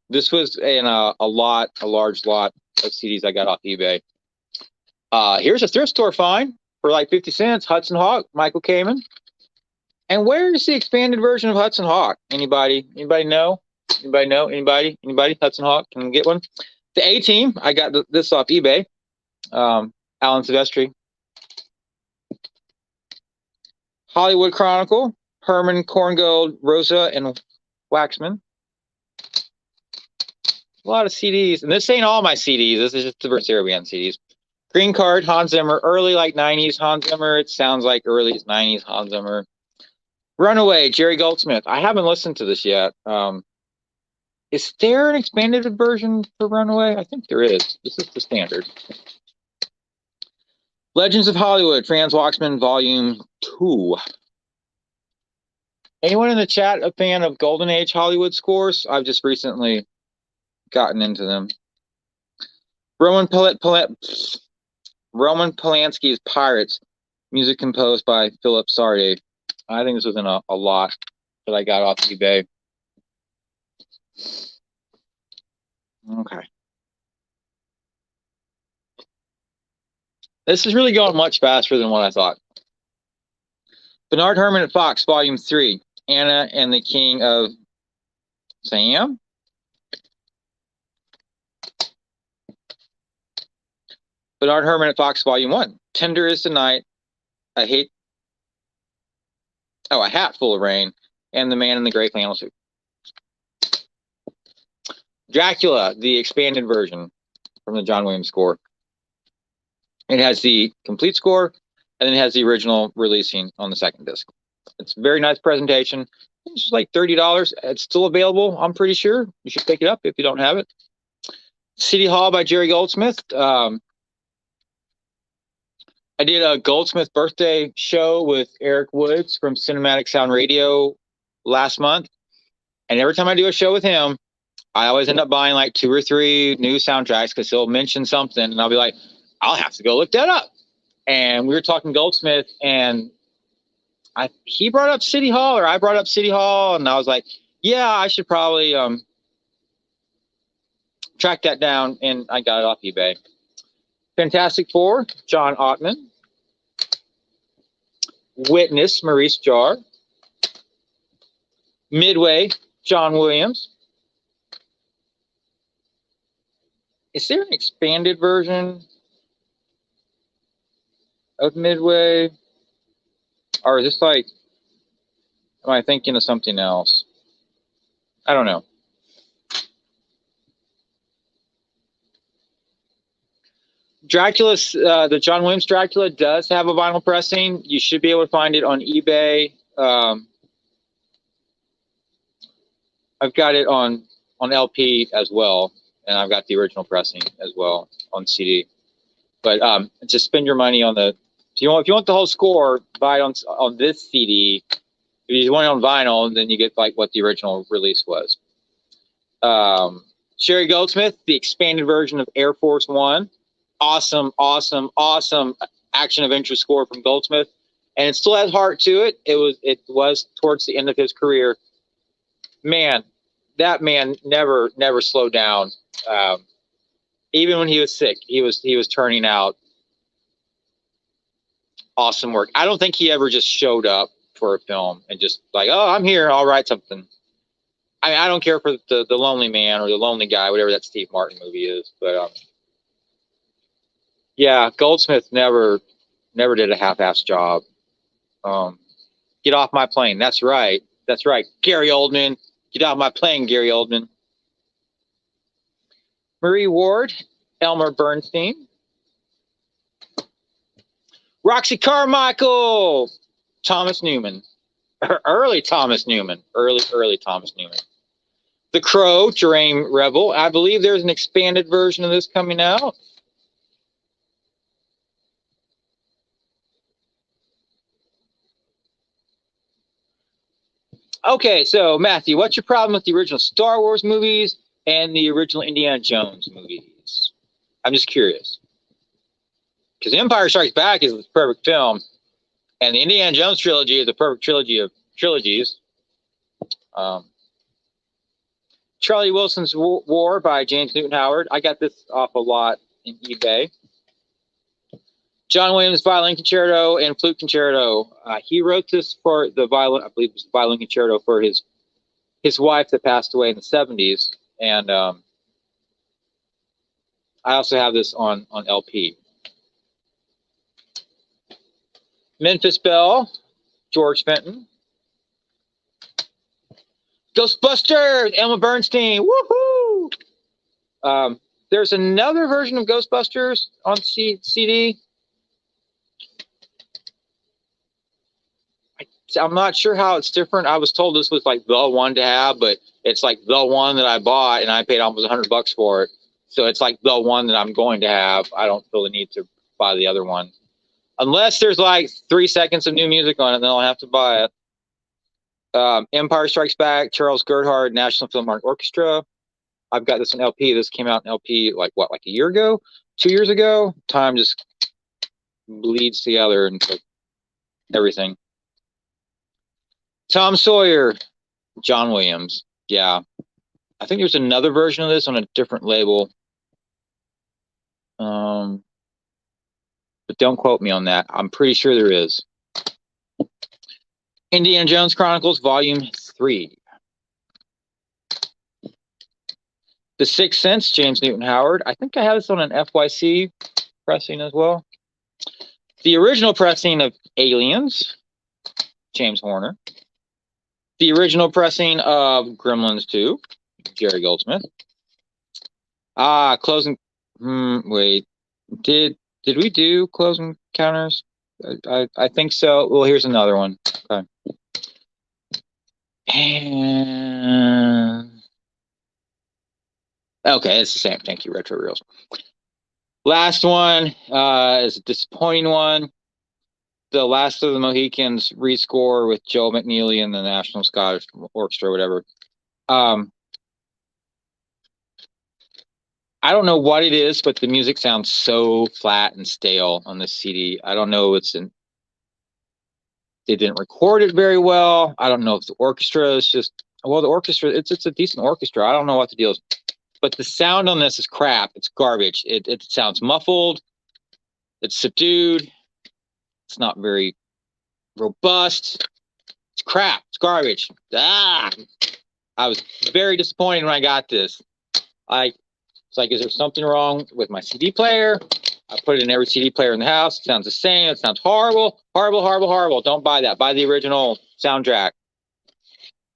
This was in a large lot of CDs I got off eBay. Here's a thrift store find for like 50 cents. Hudson Hawk, Michael Kamen. And where is the expanded version of Hudson Hawk? Anybody know? Anybody? Hudson Hawk? Can we get one? The A-Team. I got this off eBay. Alan Silvestri. Hollywood Chronicle. Herman Korngold, Rosa, and Waxman. A lot of CDs. And this ain't all my CDs. This is just the Varese Sarabande CDs. Green Card, Hans Zimmer. Early like 90s Hans Zimmer. It sounds like early 90s Hans Zimmer. Runaway, Jerry Goldsmith. I haven't listened to this yet. Is there an expanded version for Runaway? I think there is. This is the standard. Legends of Hollywood, Franz Waxman, Volume 2. Anyone in the chat a fan of Golden Age Hollywood scores? I've just recently gotten into them. Roman Polanski's Pirates, music composed by Philip Sardi. I think this was in a lot that I got off eBay. Okay. This is really going much faster than what I thought. Bernard Herrmann at Fox, Volume 3. Anna and the King of Siam. Bernard Herrmann at Fox, Volume 1. Tender is the Night. A Hat Full of Rain. And The Man in the Gray Flannel Suit. Dracula, the expanded version from the John Williams score. It has the complete score, And then it has the original releasing on the second disc. It's a very nice presentation. It's like $30. It's still available, I'm pretty sure. You should pick it up if you don't have it. City Hall by Jerry Goldsmith. I did a Goldsmith birthday show with Eric Woods from Cinematic Sound Radio last month. And every time I do a show with him, I always end up buying like 2 or 3 new soundtracks because he'll mention something and I'll be like, I'll have to go look that up. And we were talking Goldsmith and he brought up City Hall, or I brought up City Hall, and I was like, yeah, I should probably track that down, and I got it off eBay. Fantastic Four, John Ottman. Witness, Maurice Jarre. Midway, John Williams. Is there an expanded version of Midway? Or is this like, am I thinking of something else? I don't know. Dracula's, the John Williams Dracula does have a vinyl pressing. You should be able to find it on eBay. I've got it on LP as well, and I've got the original pressing as well on CD. But just spend your money on the. If you want the whole score, buy it on this CD. If you want it on vinyl, then you get like what the original release was. Sherry Goldsmith, the expanded version of Air Force One. Awesome, awesome, awesome action adventure score from Goldsmith, and it still has heart to it. It was towards the end of his career. Man, that man never slowed down. Even when he was sick, he was turning out awesome work. I don't think he ever just showed up for a film and just like, oh, I'm here, I'll write something. I mean, I don't care for the Lonely Man or the Lonely Guy, whatever that Steve Martin movie is, but yeah, Goldsmith never did a half-ass job. Get off my plane. That's right. That's right. Gary Oldman. Get off my plane, Gary Oldman. Marie Ward, Elmer Bernstein. Roxy Carmichael, Thomas Newman. Early Thomas Newman. Early Thomas Newman. The Crow, Jerame Rebel. I believe there's an expanded version of this coming out. Okay, so Matthew, what's your problem with the original Star Wars movies and the original Indiana Jones movies? I'm just curious. Because Empire Strikes Back is the perfect film, and the Indiana Jones trilogy is the perfect trilogy of trilogies. Charlie Wilson's War by James Newton Howard. I got this off a lot in eBay. John Williams' Violin Concerto and Flute Concerto. He wrote this for the violin, I believe it was the Violin Concerto for his wife that passed away in the 70s. And I also have this on LP. Memphis Belle, George Fenton. Ghostbusters, Elmer Bernstein. Woohoo! There's another version of Ghostbusters on CD. I'm not sure how it's different. I was told this was like the one to have, but it's like the one that I bought and I paid almost $100 for it. So it's like the one that I'm going to have. I don't feel the need to buy the other one. Unless there's like 3 seconds of new music on it, then I'll have to buy it. Empire Strikes Back, Charles Gerhardt, National Philharmonic Orchestra. I've got this on LP. This came out in LP like what, like a year ago? 2 years ago? Time just bleeds together into everything. Tom Sawyer, John Williams. Yeah. I think there's another version of this on a different label. But don't quote me on that. I'm pretty sure there is. Indiana Jones Chronicles, Volume 3. The Sixth Sense, James Newton Howard. I think I have this on an FYC pressing as well. The original pressing of Aliens, James Horner. The original pressing of Gremlins 2, Jerry Goldsmith. Closing. Wait, did we do Close Encounters? I think so. Well, here's another one. Okay. And okay, it's the same. Thank you, Retro Reels. Last one is a disappointing one. The Last of the Mohicans rescore with Joe McNeely and the National Scottish Orchestra, whatever. I don't know what it is, but the music sounds so flat and stale on this CD. I don't know. They didn't record it very well. I don't know if the orchestra is just, well, the orchestra, it's a decent orchestra. I don't know what the deal is, but the sound on this is crap. It's garbage. It sounds muffled. It's subdued. It's not very robust. It's crap. It's garbage. I was very disappointed when I got this. It's like, is there something wrong with my CD player? I put it in every CD player in the house. It sounds the same. It sounds horrible, horrible, horrible, horrible. Don't buy that. Buy the original soundtrack.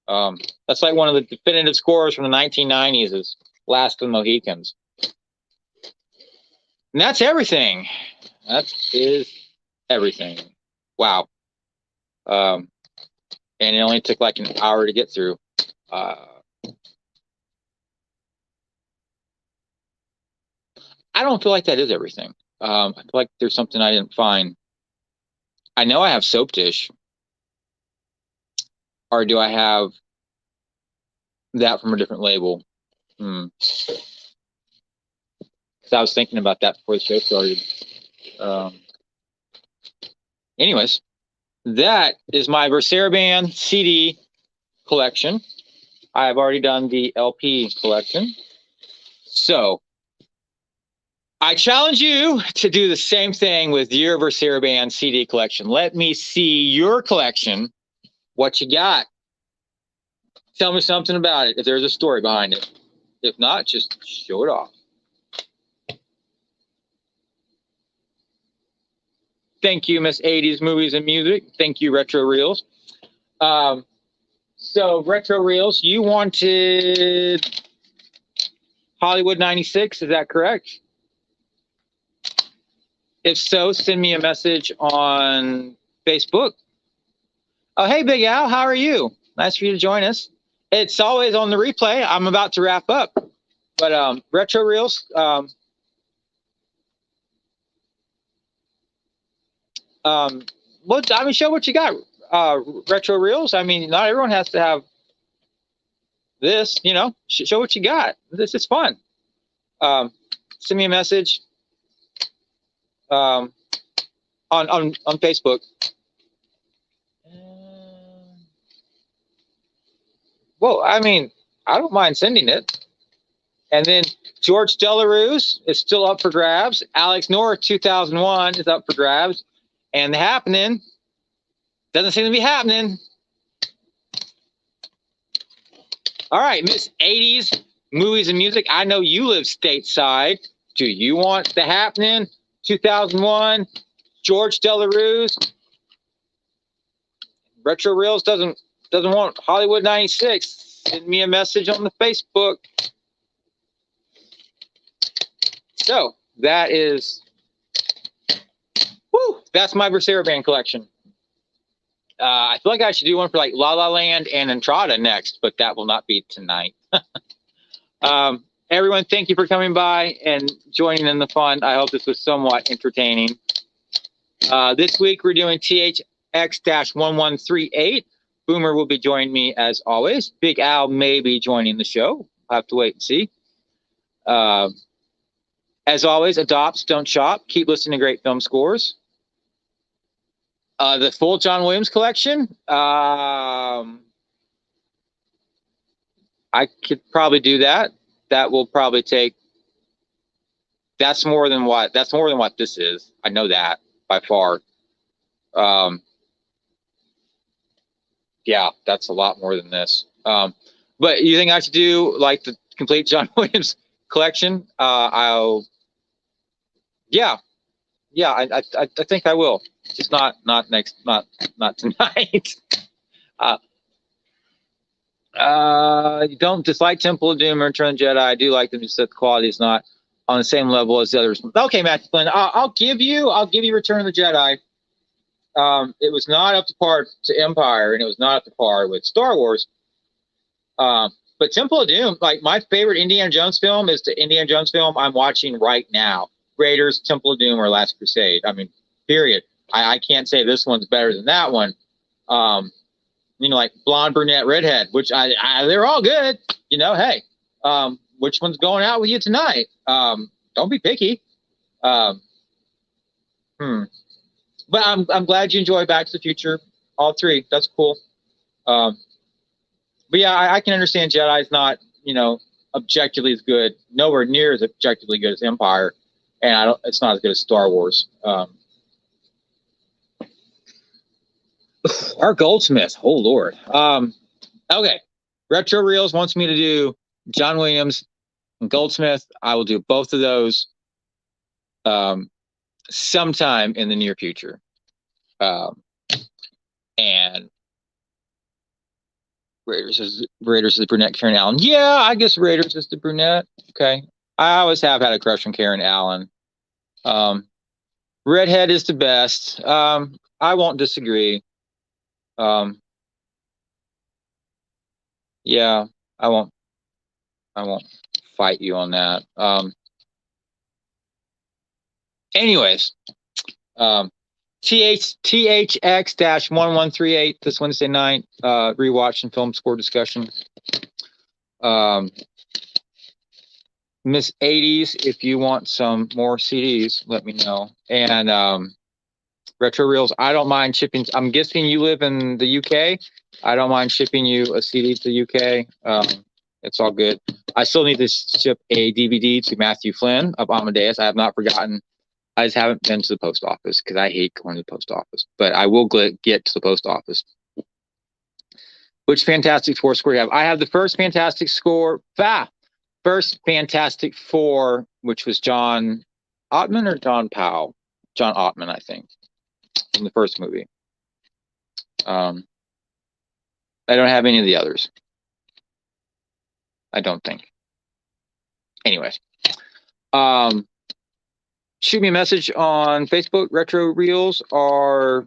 That's like one of the definitive scores from the 1990s is Last of the Mohicans. And that's everything. That is everything. Wow. And it only took like an hour to get through. I don't feel like that is everything. I feel like there's something I didn't find. I know I have Soap Dish. Or do I have that from a different label? Because I was thinking about that before the show started. Anyways, that is my Varese Sarabande CD collection. I've already done the LP collection. So I challenge you to do the same thing with your Varese Sarabande CD collection. Let me see your collection. What you got? Tell me something about it if there's a story behind it. If not, just show it off. Thank you, Miss 80s Movies and Music. Thank you, Retro Reels. So, Retro Reels, you wanted Hollywood 96, is that correct? If so, send me a message on Facebook. Oh, hey, Big Al, how are you? Nice for you to join us. It's always on the replay. I'm about to wrap up. But Retro Reels, well, I mean, show what you got. Retro Reels. I mean, not everyone has to have this, you know. Show what you got. This is fun. Send me a message on Facebook. Well, I mean, I don't mind sending it. And then George Delarose is still up for grabs. Alex North 2001 is up for grabs. And the happening doesn't seem to be happening. All right, Miss 80s Movies and Music. I know you live stateside. Do you want the happening? 2001, George Delarose. Retro Reels doesn't want Hollywood 96. Send me a message on the Facebook. So that is, that's my Varese Sarabande collection. I feel like I should do one for like La La Land and Entrada next, but that will not be tonight. Everyone, thank you for coming by and joining in the fun. I hope this was somewhat entertaining. This week we're doing THX-1138. Boomer will be joining me as always. Big Al may be joining the show. I'll have to wait and see. As always, adopts, don't shop. Keep listening to great film scores. The full John Williams collection. I could probably do that. That will probably take. That's more than what this is. I know that by far. Yeah, that's a lot more than this. But you think I should do like the complete John Williams collection? I think I will. Just not tonight. You don't dislike Temple of Doom or Return of the Jedi. I do like them, just that the quality is not on the same level as the others. Okay, Matthew Flynn, I'll give you Return of the Jedi. It was not up to par to Empire, and it was not up to par with Star Wars. But Temple of Doom, like my favorite Indiana Jones film is the Indiana Jones film I'm watching right now. Raiders, Temple of Doom, or Last Crusade. I mean, period. I can't say this one's better than that one. Like blonde, brunette, redhead, which they're all good. Hey, which one's going out with you tonight? Don't be picky. But I'm glad you enjoy Back to the Future, all three. That's cool. But yeah, I can understand Jedi's not, objectively as good, nowhere near as objectively good as Empire, and it's not as good as Star Wars. Our Goldsmith, oh Lord. Okay, Retro Reels wants me to do John Williams and Goldsmith. I will do both of those sometime in the near future. And Raiders is the brunette Karen Allen. Yeah, I guess Raiders is the brunette. Okay. I always have had a crush on Karen Allen. Redhead is the best. I won't disagree. Yeah, I won't fight you on that. Anyways, THX-1138 this Wednesday night, rewatch and film score discussion. Miss 80s, if you want some more CDs, let me know. And Retro Reels, I don't mind shipping. I'm guessing you live in the UK. I don't mind shipping you a CD to the UK. It's all good. I still need to ship a DVD to Matthew Flynn of Amadeus. I have not forgotten. I just haven't been to the post office because I hate going to the post office. But I will get to the post office. Which Fantastic Four score do you have? I have the first Fantastic score. First Fantastic Four, which was John Ottman or John Powell? John Ottman, I think, in the first movie. I don't have any of the others. I don't think. Anyways. Shoot me a message on Facebook. Retro Reels are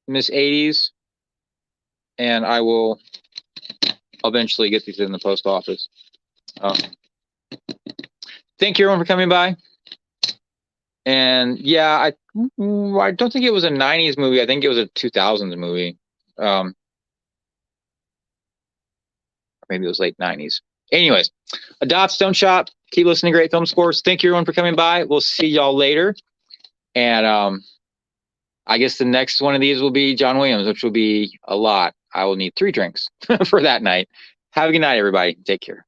Miss 80s. And I will eventually get these in the post office. Thank you everyone for coming by. And yeah, I don't think it was a 90s movie. I think it was a 2000s movie. Maybe it was late 90s. Anyways, adopt, don't shop. Keep listening to great film scores. Thank you everyone for coming by. We'll see y'all later. And I guess the next one of these will be John Williams, which will be a lot. I will need 3 drinks for that night. Have a good night, everybody. Take care.